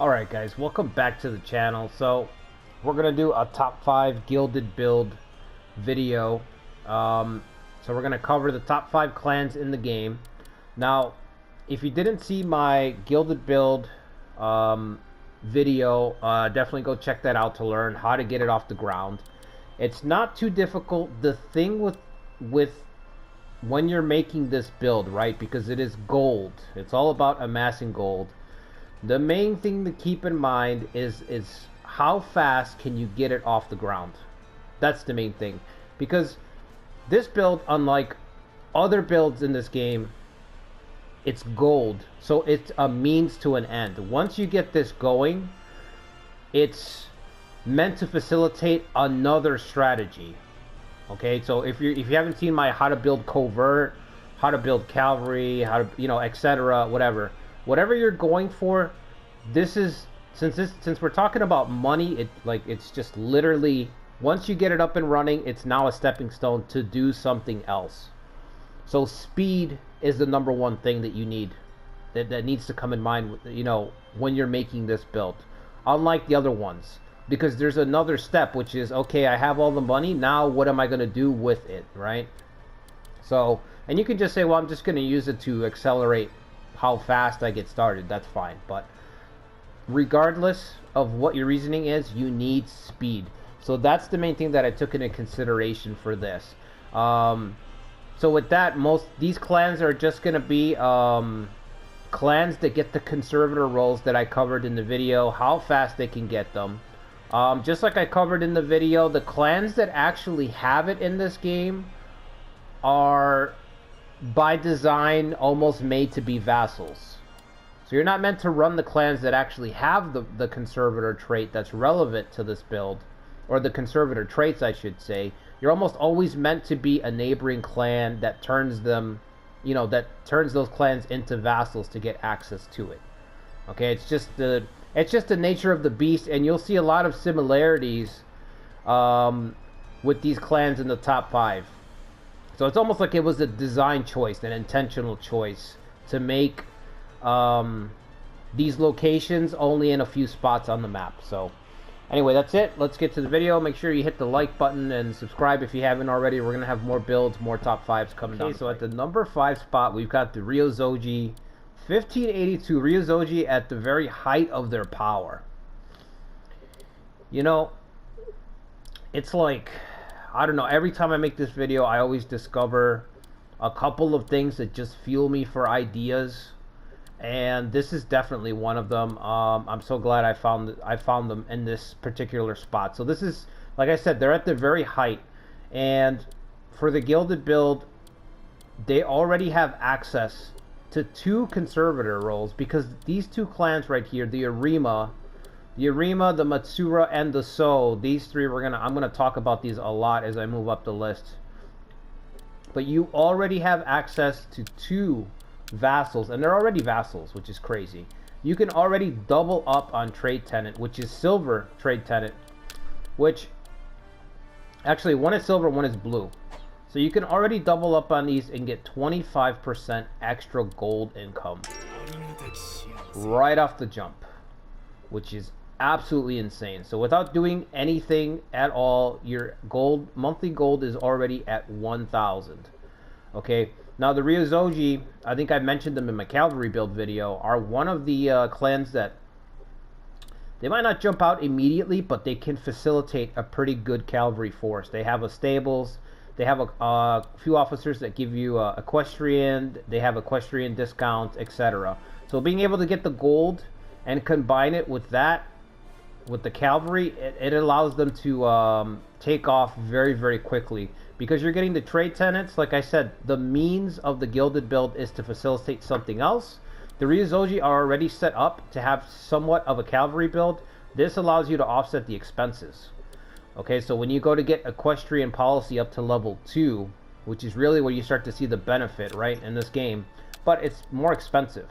Alright guys, welcome back to the channel. So we're gonna do a top 5 gilded build video. So we're gonna cover the top 5 clans in the game. Now if you didn't see my gilded build video, definitely go check that out to learn how to get it off the ground. It's not too difficult. The thing with when you're making this build, right, because it is gold, it's all about amassing gold. The main thing to keep in mind is how fast can you get it off the ground. That's the main thing, because this build, unlike other builds in this game, it's gold, so it's a means to an end. Once you get this going, it's meant to facilitate another strategy. Okay, so if you haven't seen my how to build covert, how to build cavalry, how to, etc., whatever you're going for, this is, since we're talking about money, it's just literally, once you get it up and running, it's now a stepping stone to do something else. So speed is the number one thing that you need, that needs to come in mind, when you're making this build, unlike the other ones. Because there's another step, which is, okay, I have all the money, now what am I going to do with it, right? So, and you can just say, well, I'm just going to use it to accelerate how fast I get started. That's fine. But regardless of what your reasoning is, you need speed. So that's the main thing that I took into consideration for this. So with that, these clans are just going to be clans that get the conservator roles that I covered in the video, how fast they can get them. Just like I covered in the video, the clans that actually have it in this game are by design almost made to be vassals. So you're not meant to run the clans that actually have the conservator trait that's relevant to this build, or the conservator traits, I should say. You're almost always meant to be a neighboring clan that turns them, that turns those clans into vassals to get access to it. Okay, it's just the nature of the beast, and you'll see a lot of similarities with these clans in the top 5. So it's almost like it was a design choice, an intentional choice to make these locations only in a few spots on the map. So anyway, that's it. Let's get to the video. Make sure you hit the like button and subscribe if you haven't already. We're going to have more builds, more top 5s coming down. Okay, so at the number 5 spot, we've got the Ryozoji 1582 Ryozoji at the very height of their power. It's like, I don't know, every time I make this video, I always discover a couple of things that just fuel me for ideas, and this is definitely one of them. I'm so glad I found them in this particular spot. So this is, like I said, they're at the very height, and for the gilded build, they already have access to 2 conservator roles, because these 2 clans right here, the Arima, the Matsura, and the So, these 3 I'm gonna talk about these a lot as I move up the list. But you already have access to 2 vassals, and they're already vassals, which is crazy. You can already double up on trade tenant, which is silver trade tenant, which actually one is silver, one is blue. So you can already double up on these and get 25% extra gold income right off the jump, which is absolutely insane. So without doing anything at all, your monthly gold is already at 1,000. Okay, now the Ryozoji, I think I mentioned them in my cavalry build video, are one of the clans that they might not jump out immediately, but they can facilitate a pretty good cavalry force. They have a stables. They have a few officers that give you equestrian. They have equestrian discounts, etc. So being able to get the gold and combine it with that, with the cavalry, it allows them to take off very, very quickly. Because you're getting the trade tenants, like I said, the means of the gilded build is to facilitate something else. The Ryozoji are already set up to have somewhat of a cavalry build. This allows you to offset the expenses. Okay, so when you go to get equestrian policy up to level 2, which is really where you start to see the benefit, right, in this game, but it's more expensive.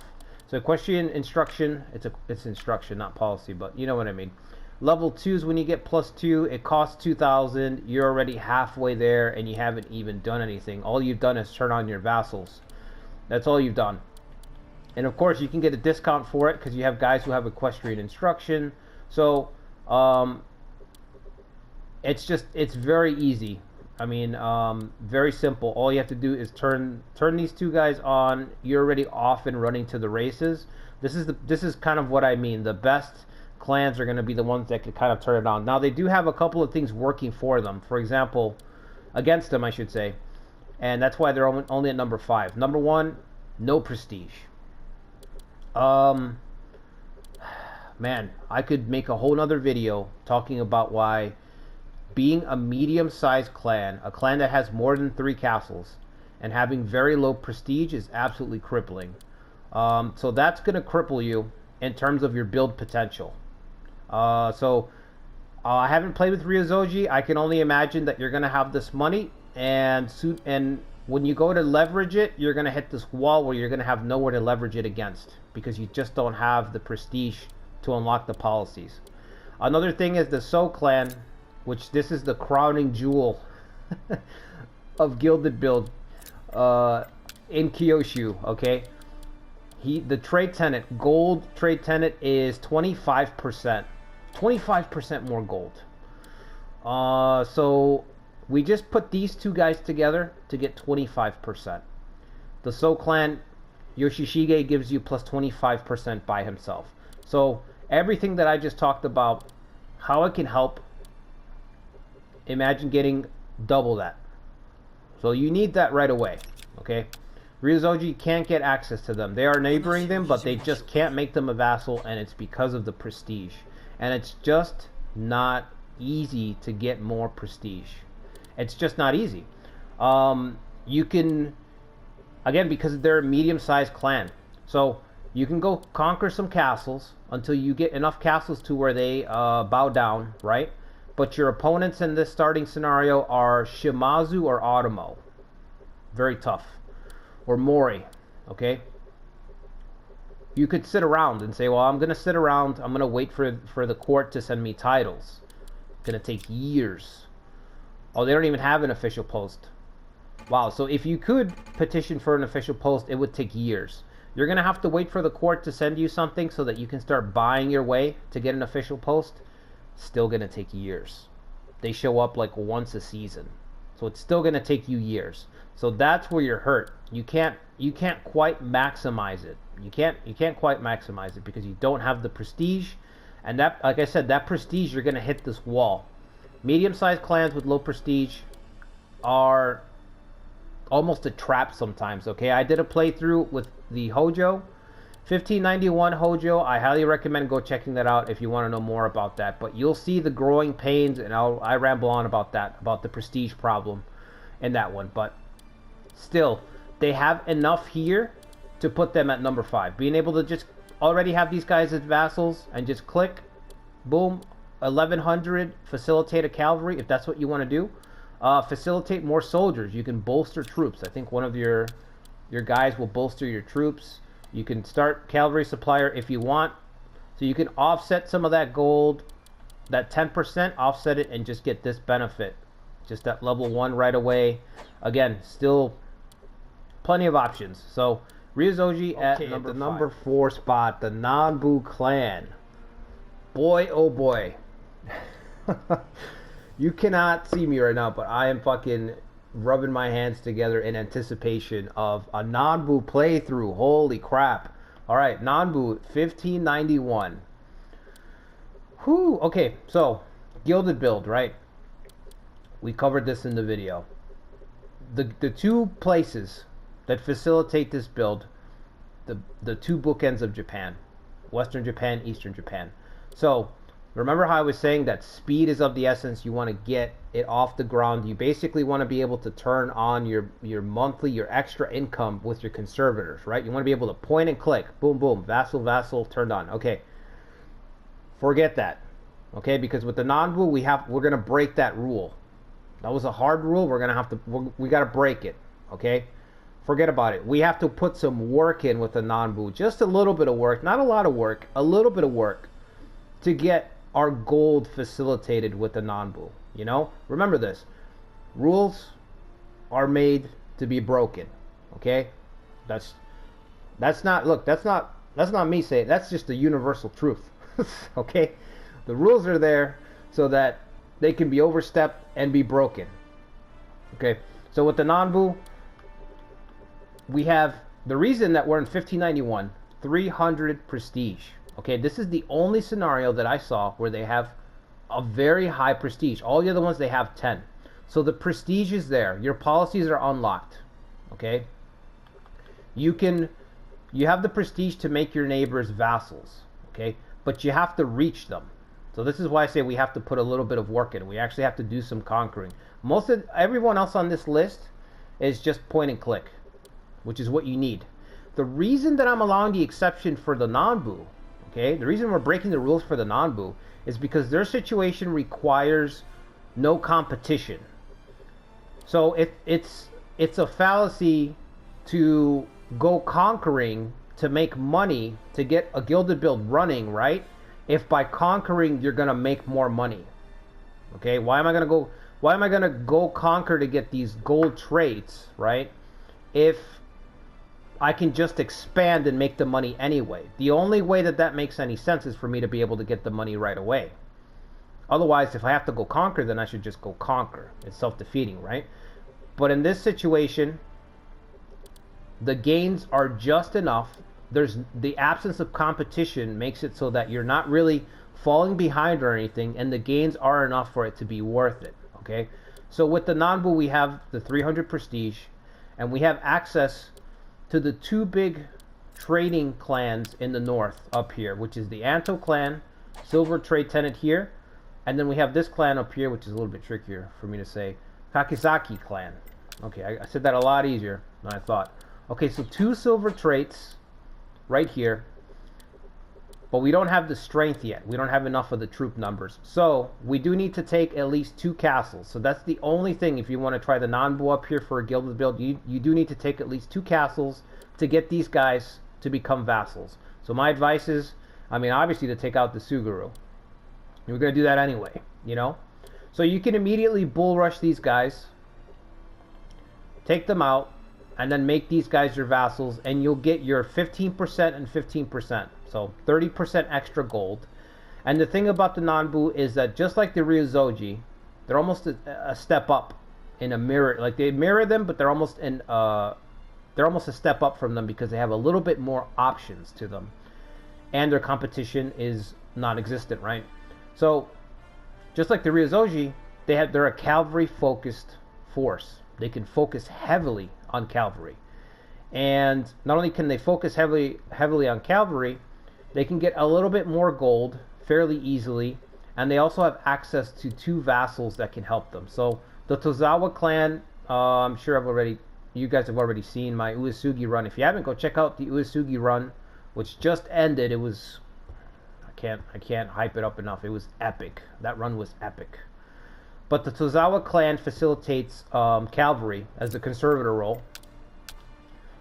So equestrian instruction, it's instruction, not policy, but you know what I mean. Level 2 is when you get +2, it costs 2,000, you're already halfway there, and you haven't even done anything. All you've done is turn on your vassals. That's all you've done. And of course, you can get a discount for it because you have guys who have equestrian instruction. So it's very easy. I mean, very simple. All you have to do is turn these two guys on. You're already off and running to the races. This is kind of what I mean. The best clans are going to be the ones that can kind of turn it on. Now they do have a couple of things working for them. For example, against them, I should say, and that's why they're only at number 5. Number 1, no prestige. Man, I could make a whole nother video talking about why being a medium-sized clan, a clan that has more than 3 castles, and having very low prestige is absolutely crippling. So that's going to cripple you in terms of your build potential. I haven't played with Ryozoji. I can only imagine that you're going to have this money, and when you go to leverage it, you're going to hit this wall where you're going to have nowhere to leverage it against because you just don't have the prestige to unlock the policies. Another thing is the So clan, which this is the crowning jewel of Gilded Build in Kyushu, okay? The trade tenant, gold trade tenant is 25%. 25% more gold. So we just put these two guys together to get 25%. The So clan, Yoshishige gives you plus 25% by himself. So everything that I just talked about, how it can help, imagine getting double that. So you need that right away, okay? Ryozoji can't get access to them. They are neighboring them, but they just can't make them a vassal, and it's because of the prestige. And it's just not easy to get more prestige. It's just not easy. You can, again, because they're a medium-sized clan. So you can go conquer some castles until you get enough castles to where they bow down, right? But your opponents in this starting scenario are Shimazu or Otomo. Very tough. Or Mori, okay? You could sit around and say, well, I'm going to sit around. I'm going to wait for the court to send me titles. It's going to take years. Oh, they don't even have an official post. Wow, so if you could petition for an official post, it would take years. You're going to have to wait for the court to send you something so that you can start buying your way to get an official post. Still going to take years. They show up like once a season. So it's still going to take you years. So that's where you're hurt. You can't quite maximize it. You can't quite maximize it because you don't have the prestige. And that, like I said, that prestige, you're going to hit this wall. Medium-sized clans with low prestige are almost a trap sometimes, okay? I did a playthrough with the Hojo. 1591 Hojo, I highly recommend go checking that out if you want to know more about that. But you'll see the growing pains, and I ramble on about that, about the prestige problem in that one. But still, they have enough here to put them at number 5. Being able to just already have these guys as vassals and just click, boom, 1100, facilitate a cavalry if that's what you want to do. Facilitate more soldiers. You can bolster troops. I think one of your guys will bolster your troops. You can start cavalry supplier if you want. So you can offset some of that gold, that 10%, offset it and just get this benefit. Just at level 1 right away. Again, still plenty of options. So Ryozoji at the number 4 spot, the Nanbu clan. Boy, oh boy. You cannot see me right now, but I am fucking rubbing my hands together in anticipation of a Nanbu playthrough. Holy crap. Alright, Nanbu 1591. Whew, okay, so Gilded Build, right? We covered this in the video. The two places that facilitate this build, the two bookends of Japan. Western Japan, Eastern Japan. So remember how I was saying that speed is of the essence. You want to get it off the ground. You basically want to be able to turn on your monthly, your extra income with your conservators, right? You want to be able to point and click. Boom, boom. Vassal, vassal, turned on. Okay. Forget that. Okay, because with the Nanbu, we're going to break that rule. That was a hard rule. We got to break it. Okay? Forget about it. We have to put some work in with the Nanbu. Just a little bit of work. Not a lot of work. A little bit of work to get our gold facilitated with the Nanbu. You know? Remember this. Rules are made to be broken. Okay? That's not, look, that's not me saying it. That's just the universal truth. Okay? The rules are there so that they can be overstepped and be broken. Okay? So with the Nanbu, we have the reason that we're in 1591, 300 prestige. Okay, this is the only scenario that I saw where they have a very high prestige. All the other ones they have 10. So the prestige is there. Your policies are unlocked. Okay? You have the prestige to make your neighbors vassals. Okay? But you have to reach them. So this is why I say we have to put a little bit of work in. We actually have to do some conquering. Everyone else on this list is just point and click, which is what you need. The reason that I'm allowing the exception for the Nanbu, okay, the reason we're breaking the rules for the Nanbu is because their situation requires no competition. So it's a fallacy to go conquering to make money to get a gilded build running, right? If by conquering you're gonna make more money. Okay, why am I gonna go conquer to get these gold traits, right? If I can just expand and make the money anyway. The only way that makes any sense is for me to be able to get the money right away. Otherwise, if I have to go conquer, then I should just go conquer. It's self-defeating, right? But in this situation, the gains are just enough. There's the absence of competition makes it so that you're not really falling behind or anything, and the gains are enough for it to be worth it. Okay? So with the Nanbu, we have the 300 prestige, and we have access to the two big trading clans in the north up here, which is the Anto clan, silver trade tenant here, and then we have this clan up here, which is a little bit trickier for me to say, Kakizaki clan. Okay, I said that a lot easier than I thought. Okay, so two silver traits right here, but we don't have the strength yet. We don't have enough of the troop numbers. So we do need to take at least 2 castles. So that's the only thing. If you want to try the Nanbu up here for a gilded build, you do need to take at least 2 castles to get these guys to become vassals. So my advice is, I mean, obviously to take out the Suguru. We're going to do that anyway, you know? So you can immediately bull rush these guys, take them out, and then make these guys your vassals, and you'll get your 15% and 15%. So 30% extra gold. And the thing about the Nanbu is that just like the Ryozoji, they're almost a step up in a mirror. Like they mirror them, but they're almost a step up from them because they have a little bit more options to them. And their competition is non-existent, right? So just like the Ryozoji, they're a cavalry focused force. They can focus heavily on cavalry. And not only can they focus heavily on cavalry, they can get a little bit more gold fairly easily, and they also have access to 2 vassals that can help them. So the Tozawa clan, I'm sure you guys have already seen my Uesugi run. If you haven't, go check out the Uesugi run, which just ended. It was, I can't hype it up enough. It was epic. That run was epic. But the Tozawa clan facilitates cavalry as the conservator role.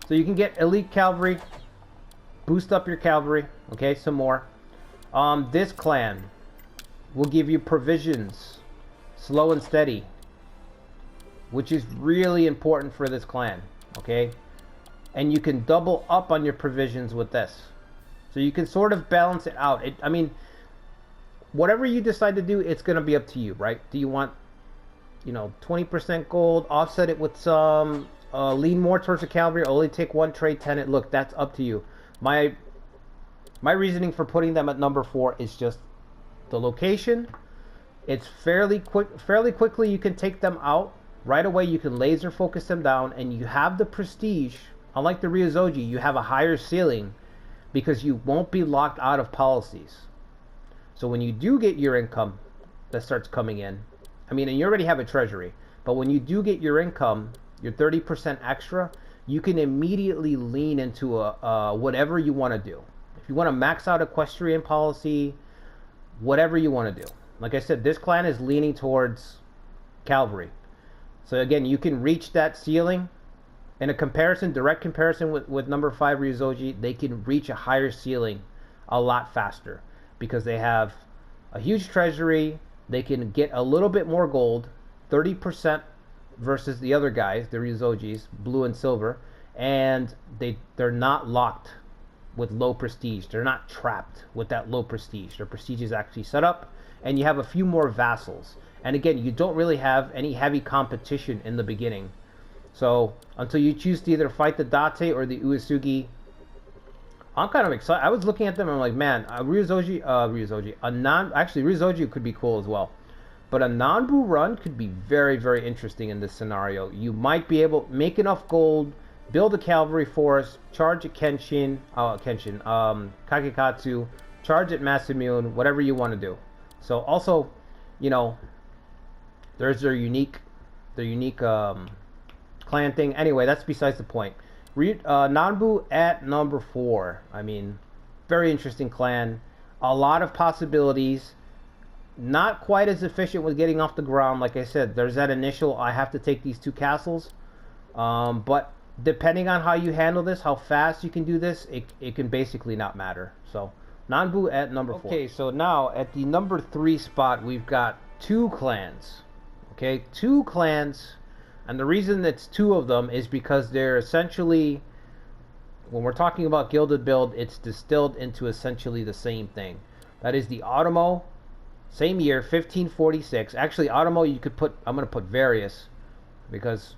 So you can get elite cavalry, boost up your cavalry, okay, some more. This clan will give you provisions, slow and steady, which is really important for this clan, okay? And you can double up on your provisions with this. So you can sort of balance it out. I mean, whatever you decide to do, it's going to be up to you, right? Do you want, 20% gold, offset it with some, lean more towards the cavalry, only take 1 trade tenant? Look, that's up to you. My reasoning for putting them at number 4 is just the location. It's fairly quickly you can take them out. Right away you can laser focus them down, and you have the prestige. Unlike the Ryozoji, you have a higher ceiling because you won't be locked out of policies. So when you do get your income that starts coming in, and you already have a treasury, but when you do get your income, your 30% extra, you can immediately lean into whatever you want to do. If you want to max out equestrian policy, whatever you want to do. Like I said, this clan is leaning towards cavalry. So again, you can reach that ceiling. In a direct comparison with number 5 Ryozoji, they can reach a higher ceiling a lot faster because they have a huge treasury. They can get a little bit more gold, 30% versus the other guys, the Ryozojis, blue and silver, and they're not locked with low prestige. They're not trapped with that low prestige. Their prestige is actually set up, and you have a few more vassals. And again, you don't really have any heavy competition in the beginning. So until you choose to either fight the Date or the Uesugi, I'm kind of excited. I was looking at them and I'm like, man, Ryuzoji, actually Ryuzoji could be cool as well. But a Nanbu run could be very, very interesting in this scenario. You might be able to make enough gold, build a cavalry force, charge at Kakekatsu, charge at Masamune, whatever you want to do. So also, you know, there's their unique clan thing. Anyway, that's besides the point. Nanbu at number 4. I mean, very interesting clan. A lot of possibilities. Not quite as efficient with getting off the ground. Like I said, there's that initial, I have to take these 2 castles. But depending on how you handle this, how fast you can do this, it can basically not matter. So, Nanbu at number 4. Okay, so now at the number 3 spot, we've got 2 clans. Okay, 2 clans. And the reason it's 2 of them is because they're essentially, when we're talking about gilded build, it's distilled into essentially the same thing. That is the Otomo, same year, 1546. Actually, Otomo, you could put, I'm going to put various because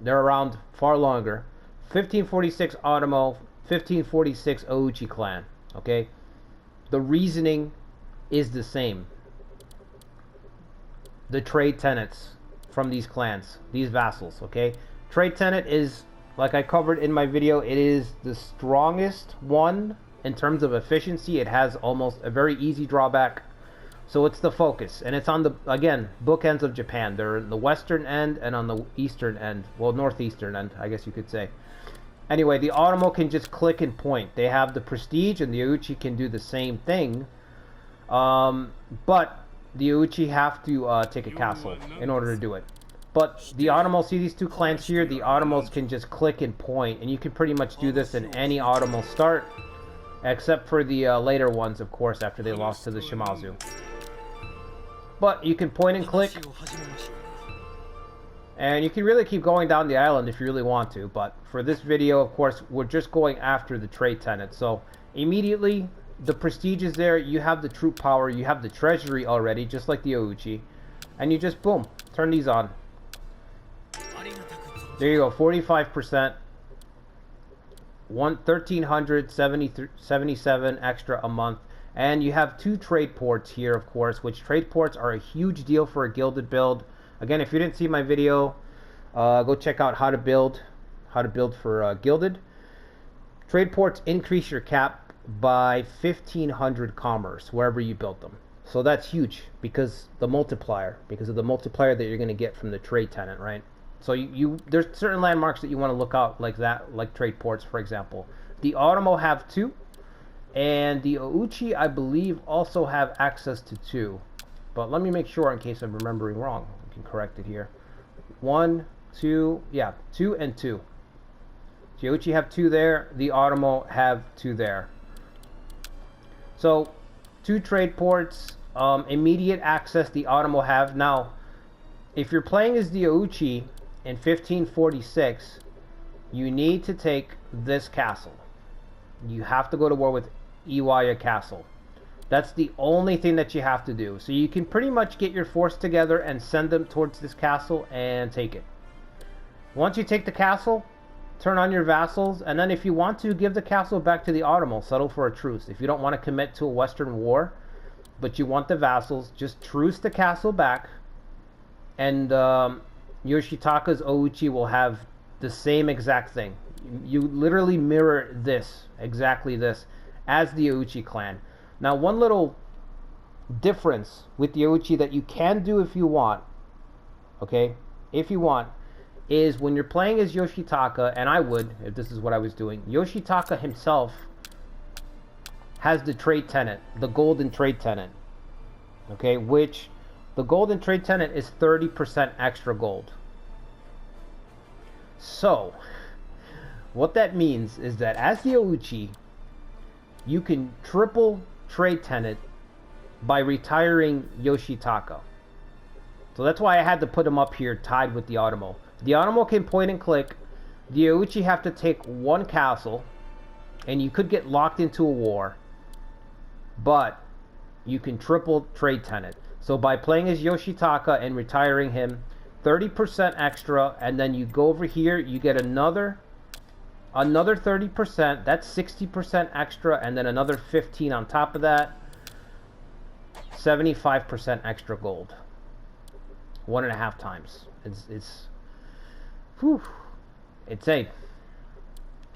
they're around far longer. 1546 Otomo, 1546 Ouchi clan. Okay, the reasoning is the same. The trade tenets from these clans, these vassals. Okay, trade tenet is, like I covered in my video, it is the strongest one in terms of efficiency. It has almost a very easy drawback. So it's the focus, and it's on the, again, bookends of Japan. They're in the western end and on the eastern end, well, northeastern end, I guess you could say. Anyway, the Otomo can just click and point. They have the prestige, and the Ouchi can do the same thing. But the Ouchi have to take a castle in order to do it. But the Otomo, see these 2 clans here? The Otomos can just click and point, and you can pretty much do this in any Otomo start, except for the later ones, of course, after they lost to the Shimazu. But you can point and click, and you can really keep going down the island if you really want to. But for this video, of course, we're just going after the trade tenet. So immediately, the prestige is there. You have the troop power. You have the treasury already, just like the Ouchi. And you just, boom, turn these on. There you go, 45%. 1,377 extra a month. And you have 2 trade ports here, of course, which trade ports are a huge deal for a gilded build. Again, if you didn't see my video, go check out how to build for gilded. Trade ports increase your cap by 1,500 commerce wherever you build them. So that's huge because of the multiplier that you're going to get from the trade tenant, right? So there's certain landmarks that you want to look out like that, like trade ports, for example. The Otomo have 2. And the Ouchi, I believe, also have access to 2. But let me make sure in case I'm remembering wrong. I can correct it here. 1, 2, yeah, 2 and 2. The Ouchi have 2 there. The Otomo have 2 there. So, 2 trade ports. Immediate access the Otomo have. Now, if you're playing as the Ouchi in 1546, you need to take this castle. You have to go to war with Iwaya Castle. That's the only thing that you have to do. So you can pretty much get your force together and send them towards this castle and take it. Once you take the castle, turn on your vassals, and then if you want to, give the castle back to the Otomo. Settle for a truce. If you don't want to commit to a Western war, but you want the vassals, just truce the castle back, and Yoshitaka's Ouchi will have the same exact thing. You literally mirror this, exactly this, as the Ouchi clan. Now, one little difference with the Ouchi that you can do if you want, okay, if you want, is when you're playing as Yoshitaka, and I would, if this is what I was doing, Yoshitaka himself has the trade tenet, the golden trade tenet, okay, which the golden trade tenet is 30% extra gold. So, what that means is that as the Ouchi, you can triple trade tenet by retiring Yoshitaka. So that's why I had to put him up here tied with the Otomo. The Otomo can point and click, the Yauchi have to take one castle, and you could get locked into a war, but you can triple trade tenant. So by playing as Yoshitaka and retiring him, 30% extra, and then you go over here, you get another 30%. That's 60% extra, and then another 15 on top of that. 75% extra gold. 1.5 times. It's whew, insane.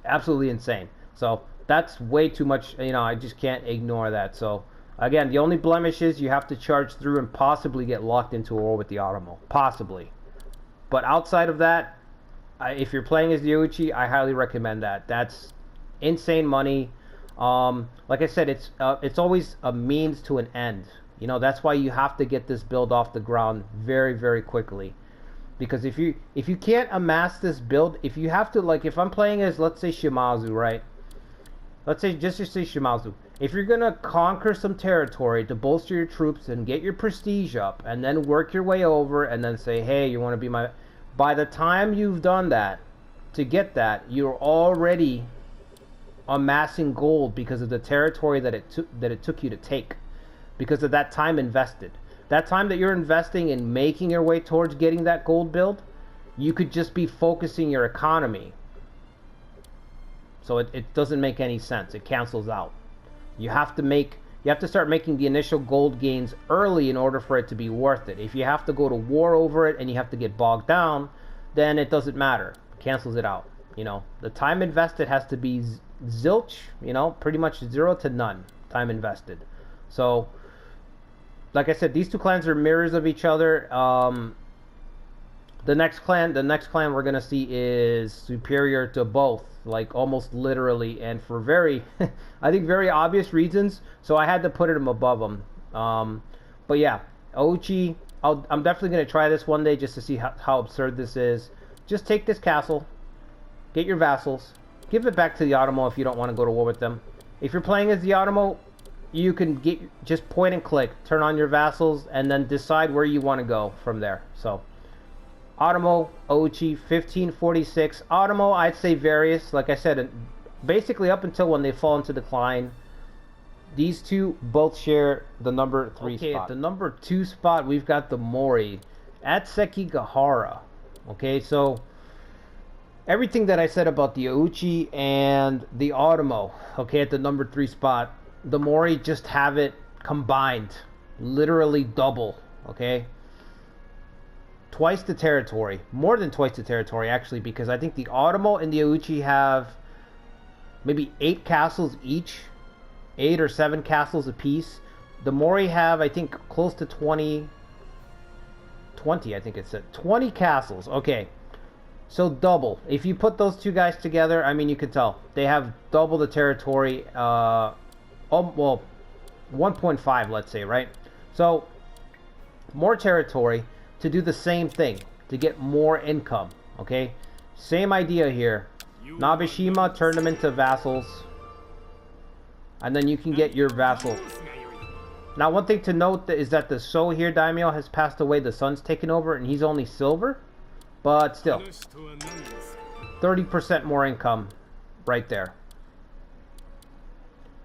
Absolutely insane. So that's way too much. You know, I just can't ignore that. So again, the only blemish is you have to charge through and possibly get locked into a war with the Automo. Possibly. But outside of that, if you're playing as the Yauchi, I highly recommend that. That's insane money. Like I said, it's always a means to an end. You know, that's why you have to get this build off the ground very, very quickly. Because if you can't amass this build, if you have to, like, if I'm playing as, let's say, Shimazu, right? Let's say, just say Shimazu. If you're going to conquer some territory to bolster your troops and get your prestige up, and then work your way over, and then say, hey, you want to be my... By the time you've done that, to get that, you're already amassing gold because of the territory that it took you to take. Because of that time invested. That time that you're investing in making your way towards getting that gold build, you could just be focusing your economy. So it doesn't make any sense. It cancels out. You have to start making the initial gold gains early in order for it to be worth it. If you have to go to war over it and you have to get bogged down, then it doesn't matter. It cancels it out. You know, the time invested has to be zilch, you know, pretty much 0 to none time invested. So like I said, these two clans are mirrors of each other. The next clan we're gonna see is superior to both, like almost literally, and for very, I think very obvious reasons. So I had to put them above them. But yeah, Ouchi, I'm definitely gonna try this one day just to see how absurd this is. Just take this castle, get your vassals, give it back to the Automo if you don't want to go to war with them. If you're playing as the Automo, you can just point and click, turn on your vassals, and then decide where you want to go from there. So, Automo, Ouchi, 1546. Automo, I'd say various. Like I said, basically up until when they fall into decline, these two both share the number 3 spot. At the number 2 spot, we've got the Mori at Sekigahara. Okay, so everything that I said about the Ouchi and the Automo, okay, at the number 3 spot, the Mori just have it combined, literally double, okay? Twice the territory, more than twice the territory actually, because I think the Automo and the Ouchi have maybe 8 castles each, 8 or 7 castles apiece. The Mori have, I think, close to 20, I think it said, 20 castles, okay. So double. If you put those two guys together, I mean, you can tell they have double the territory. Well, 1.5, let's say, right? So, more territory to do the same thing, to get more income, okay? Same idea here. Nabeshima, turn them into vassals, and then you can get your vassal. Now, one thing to note is that the So here daimyo has passed away, the son's taken over, and he's only silver, but still, 30% more income right there.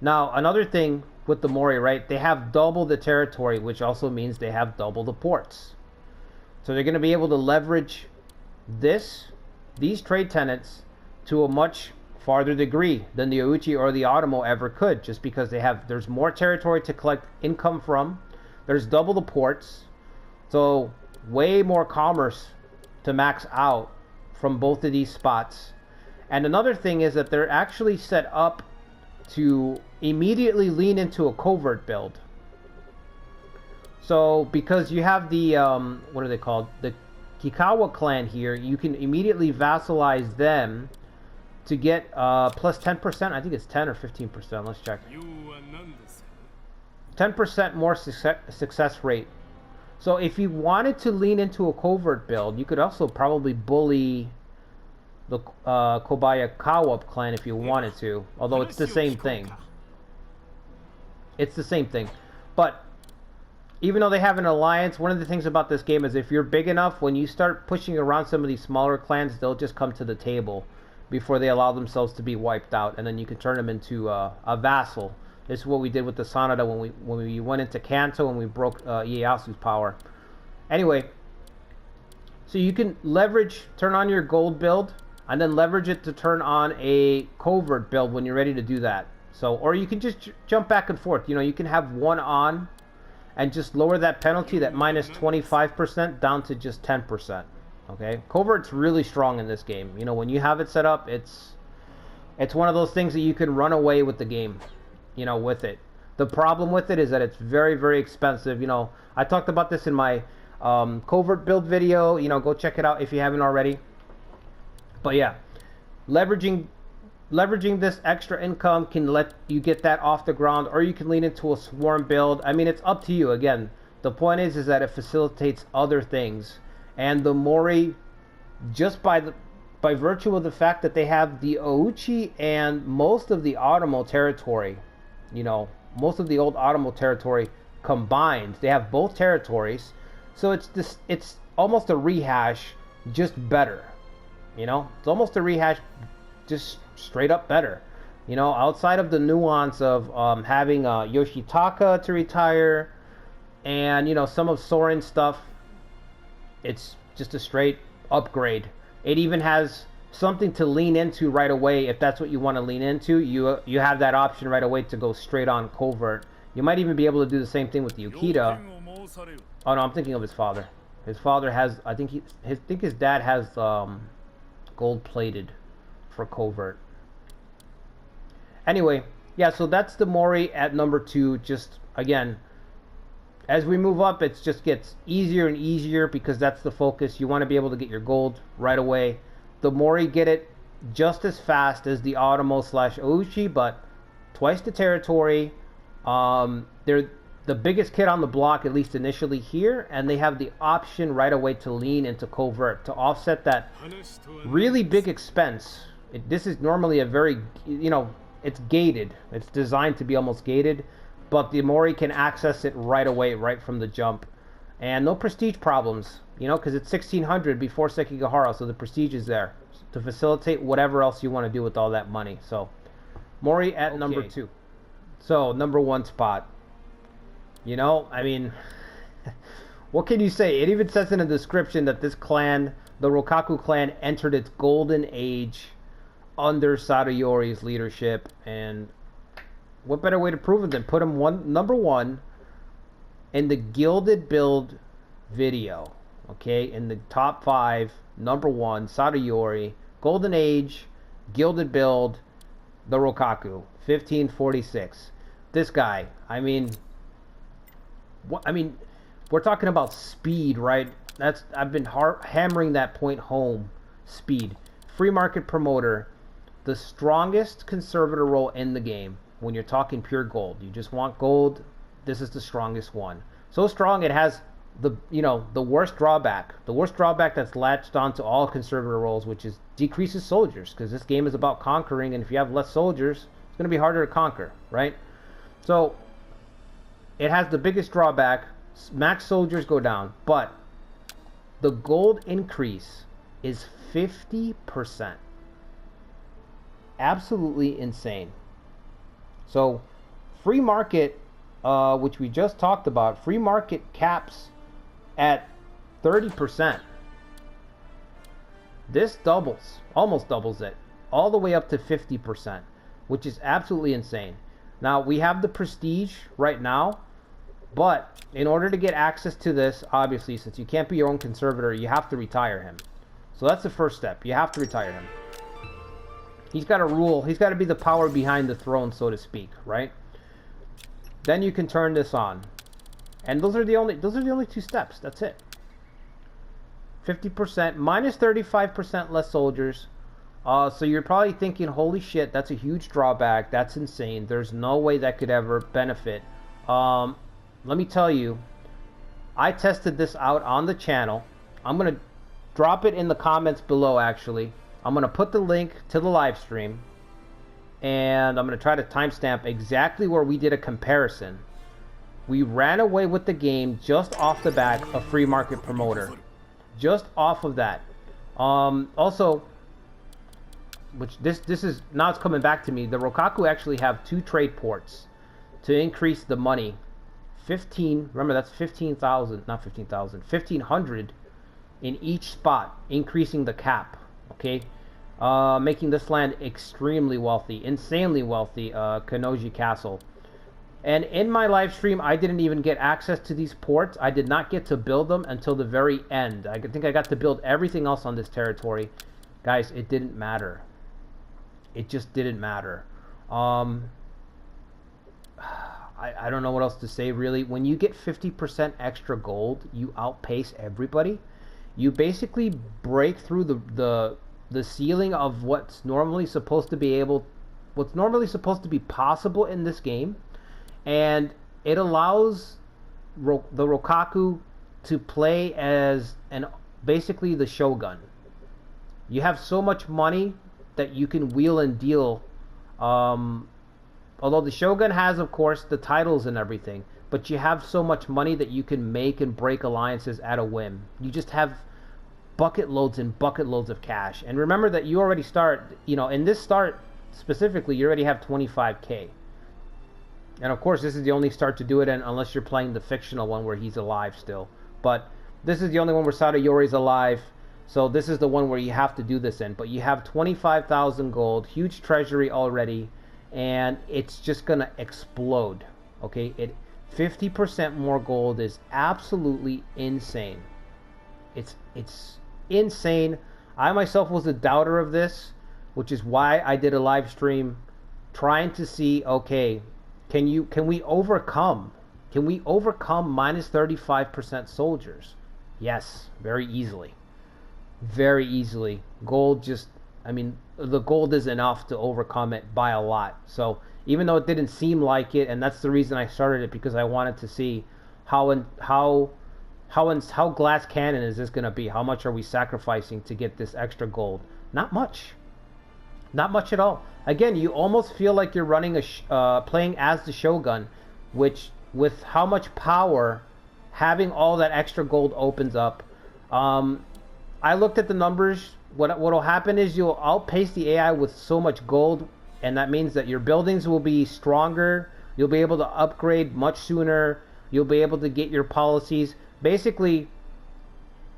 Now, another thing with the Mori, right? They have double the territory, which also means they have double the ports. So they're going to be able to leverage these trade tenants to a much farther degree than the Ouchi or the Automo ever could, just because there's more territory to collect income from. There's double the ports. So way more commerce to max out from both of these spots. And another thing is that they're actually set up to immediately lean into a covert build. So because you have the what are they called, the Kikawa clan here, you can immediately vassalize them to get plus 10%. I think it's 10 or 15%. Let's check. 10% more success rate. So if you wanted to lean into a covert build, you could also probably bully the Kobayakawa clan if you wanted to, although it's the same thing. It's the same thing. But even though they have an alliance, one of the things about this game is if you're big enough, when you start pushing around some of these smaller clans, they'll just come to the table before they allow themselves to be wiped out, and then you can turn them into a vassal. This is what we did with the Sanada when we went into Kanto and we broke Ieyasu's power. Anyway, so you can turn on your gold build, and then leverage it to turn on a covert build when you're ready to do that. So, or you can just jump back and forth. You know, you can have one on and just lower that penalty, that minus 25%, down to just 10%. Okay, covert's really strong in this game. You know, when you have it set up, it's one of those things that you can run away with the game. You know, with it. The problem with it is that it's very, very expensive. You know, I talked about this in my covert build video. You know, go check it out if you haven't already. But yeah, leveraging this extra income can let you get that off the ground, or you can lean into a swarm build. I mean, it's up to you. Again, the point is that it facilitates other things, and the Mori, just by virtue of the fact that they have the Ouchi and most of the Automo territory, you know, most of the old Automo territory combined, they have both territories, so it's almost a rehash, just better. You know, it's almost a rehash, just straight up better. You know, outside of the nuance of having Yoshitaka to retire and, you know, some of Soren's stuff, it's just a straight upgrade. It even has something to lean into right away. If that's what you want to lean into, you have that option right away to go straight on covert. You might even be able to do the same thing with the Yukita. Oh no, I'm thinking of his father. His father has, I think his dad has gold plated for covert. Anyway, yeah, so that's the Mori at number 2. Just again, as we move up, it just gets easier and easier because that's the focus. You want to be able to get your gold right away. The Mori get it just as fast as the Automo / Ouchi, but twice the territory. They're the biggest kid on the block, at least initially here, and they have the option right away to lean into covert to offset that really big expense. This is normally a very, you know, it's gated. It's designed to be almost gated, but the Mori can access it right away, right from the jump. And no prestige problems, you know, because it's 1600 before Sekigahara, so the prestige is there to facilitate whatever else you want to do with all that money. So, Mori at number 2. So, number 1 spot. You know, I mean, what can you say? It even says in the description that this clan, the Rokaku clan, entered its golden age under Sadayori's leadership, and what better way to prove it than put him number 1 in the Gilded Build video, okay? In the top 5, number 1, Sadayori, golden age, Gilded Build, the Rokaku, 1546. This guy, I mean, we're talking about speed, right? I've been hammering that point home. Speed. Free market promoter. The strongest conservator role in the game when you're talking pure gold. You just want gold. This is the strongest one. So strong it has the worst drawback. The worst drawback that's latched onto all conservator roles, which is decreases soldiers, because this game is about conquering, and if you have less soldiers, it's going to be harder to conquer, right? So it has the biggest drawback. Max soldiers go down, but the gold increase is 50%. Absolutely insane. So free market, which we just talked about, free market caps at 30%. This doubles, almost doubles it, all the way up to 50%, which is absolutely insane. Now, we have the prestige right now, but in order to get access to this, obviously, since you can't be your own conservator, you have to retire him. So that's the first step. You have to retire him. He's got to rule. He's got to be the power behind the throne, so to speak, right? Then you can turn this on. And those are the only 2 steps. That's it. 50%, minus 35% less soldiers. So you're probably thinking, holy shit, that's a huge drawback. That's insane. There's no way that could ever benefit. Let me tell you, I tested this out on the channel. I'm going to drop it in the comments below, actually. I'm going to put the link to the live stream, and I'm going to try to timestamp exactly where we did a comparison. We ran away with the game just off the back of free market promoter. Just off of that. Also, which this is, now it's coming back to me, the Rokaku actually have 2 trade ports to increase the money. 15, remember that's 15,000, not 15,000, 1,500 in each spot, increasing the cap, okay? Making this land extremely wealthy, insanely wealthy, Kanoji Castle. And in my live stream, I didn't even get access to these ports. I did not get to build them until the very end. I think I got to build everything else on this territory. Guys, it didn't matter. It just didn't matter. I don't know what else to say, really. When you get 50% extra gold, you outpace everybody. You basically break through the ceiling of what's normally supposed to be possible in this game. And it allows the Rokaku to play as basically the Shogun. You have so much money that you can wheel and deal. Although the Shogun has, of course, the titles and everything, but you have so much money that you can make and break alliances at a whim. You just have bucket loads and bucket loads of cash. And remember that you already start, in this start specifically, you already have 25k. And of course, this is the only start to do it, unless you're playing the fictional one where he's alive still. But this is the only one where Sadayori's alive. So this is the one where you have to do this in. But you have 25,000 gold, huge treasury already, and it's just gonna explode. Okay, 50% more gold is absolutely insane. It's insane. I myself was a doubter of this, which is why I did a live stream trying to see, okay, can we overcome minus 35% soldiers? Yes, very easily. Very easily. Gold just, the gold is enough to overcome it by a lot. So even though it didn't seem like it, and that's the reason I started it, because I wanted to see how glass cannon is this going to be? How much are we sacrificing to get this extra gold? Not much. Not much at all. Again, you almost feel like you're running playing as the Shogun, which, with how much power having all that extra gold opens up. I looked at the numbers. What'll happen is you'll outpace the AI with so much gold, and that means that your buildings will be stronger. You'll be able to upgrade much sooner. You'll be able to get your policies. Basically,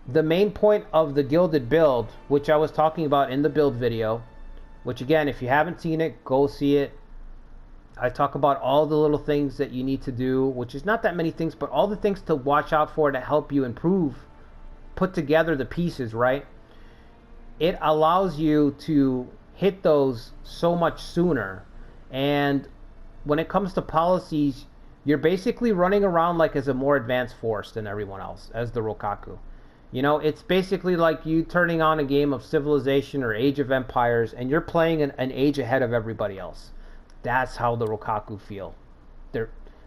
the main point of the gilded build, which I was talking about in the build video, which again, if you haven't seen it, go see it. I talk about all the little things that you need to do, which is not that many things, but all the things to watch out for to help you improve, put together the pieces, right? It allows you to hit those so much sooner. And when it comes to policies, you're basically running around like as a more advanced force than everyone else, as the Rokaku. It's basically like you turning on a game of Civilization or Age of Empires, and you're playing an age ahead of everybody else. That's how the Rokaku feel.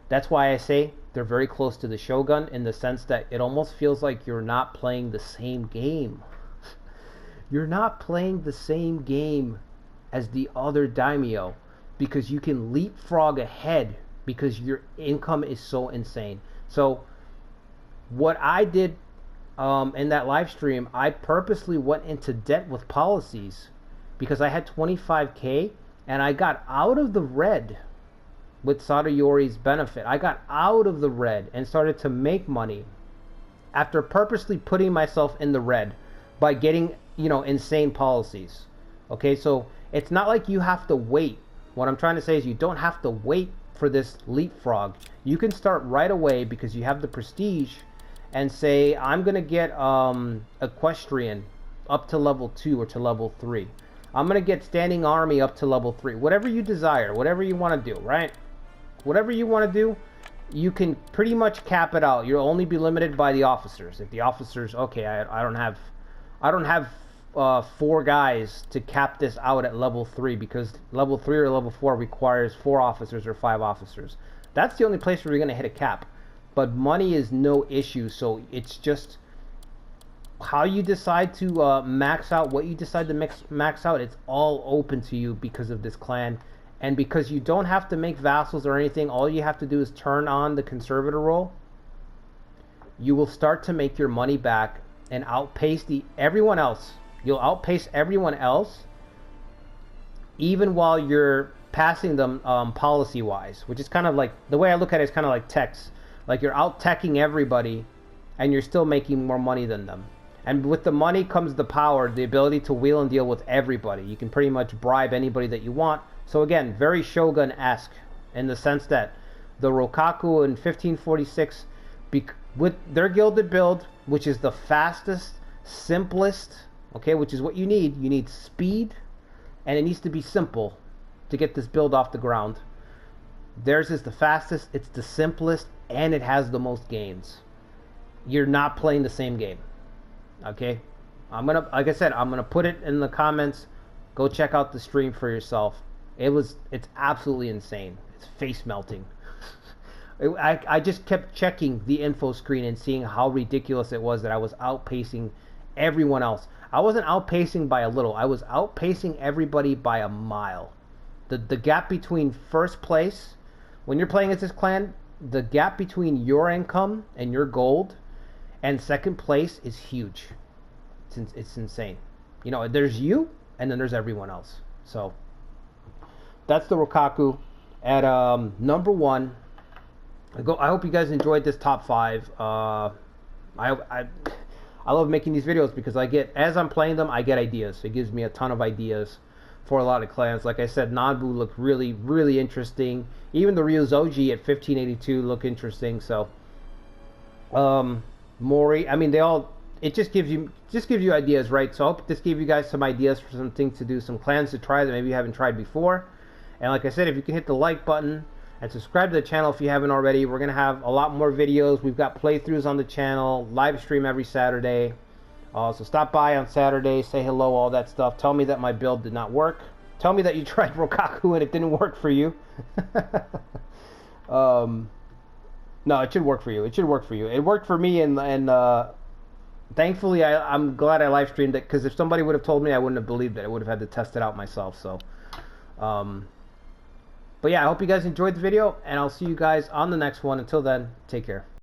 That's why I say they're very close to the Shogun, in the sense that it almost feels like you're not playing the same game. You're not playing the same game as the other daimyo, because you can leapfrog ahead because your income is so insane. So what I did in that live stream, I purposely went into debt with policies because I had 25k, and I got out of the red with Sadayori's benefit. I got out of the red and started to make money after purposely putting myself in the red by getting, insane policies. Okay, so it's not like you have to wait. What I'm trying to say is you don't have to wait for this leapfrog. You can start right away because you have the prestige, and say, I'm going to get Equestrian up to level 2 or to level 3. I'm going to get Standing Army up to level 3. Whatever you desire, whatever you want to do, right? Whatever you want to do, you can pretty much cap it out. You'll only be limited by the officers. If the officers, okay, I don't have 4 guys to cap this out at level 3, because level 3 or level 4 requires 4 officers or 5 officers. That's the only place where you're going to hit a cap. But money is no issue, so it's just how you decide to max out, what you decide to max out. It's all open to you because of this clan, And because you don't have to make vassals or anything, all you have to do is turn on the conservator role. You will start to make your money back and outpace everyone else. You'll outpace everyone else, even while you're passing them policy-wise, which is kind of like, the way I look at it is kind of like techs. Like you're out-teching everybody, and you're still making more money than them. And with the money comes the power, the ability to wheel and deal with everybody. You can pretty much bribe anybody that you want. So again, very Shogun-esque in the sense that the Rokaku in 1546, with their gilded build, which is the fastest, simplest, okay, which is what you need speed, and it needs to be simple to get this build off the ground. Theirs is the fastest, it's the simplest, and it has the most gains. You're not playing the same game. Okay? Like I said, I'm gonna put it in the comments. Go check out the stream for yourself. It's absolutely insane. It's face melting. I just kept checking the info screen and seeing how ridiculous it was that I was outpacing everyone else. I wasn't outpacing by a little. I was outpacing everybody by a mile. The gap between first place, when you're playing as this clan, the gap between your income and your gold and second place is huge. It's insane. You know, there's you, and then there's everyone else. So that's the Rokaku at number 1. I hope you guys enjoyed this top 5. I love making these videos because as I'm playing them, I get ideas. It gives me a ton of ideas for a lot of clans. Like I said, Nanbu looked really, really interesting. Even the Ryozoji at 1582 look interesting. So, Mori, I mean, it just gives you ideas, right? So I hope this gave you guys some ideas for some things to do, some clans to try that maybe you haven't tried before. And like I said, if you can hit the like button and subscribe to the channel if you haven't already. We're going to have a lot more videos. We've got playthroughs on the channel, live stream every Saturday. So stop by on Saturday, say hello, all that stuff. Tell me that my build did not work. Tell me that you tried Rokaku and it didn't work for you. No, it should work for you. It should work for you. It worked for me, and thankfully I'm glad I live streamed it, because if somebody would have told me, I wouldn't have believed it. I would have had to test it out myself. So, but yeah, I hope you guys enjoyed the video, and I'll see you guys on the next one. Until then, take care.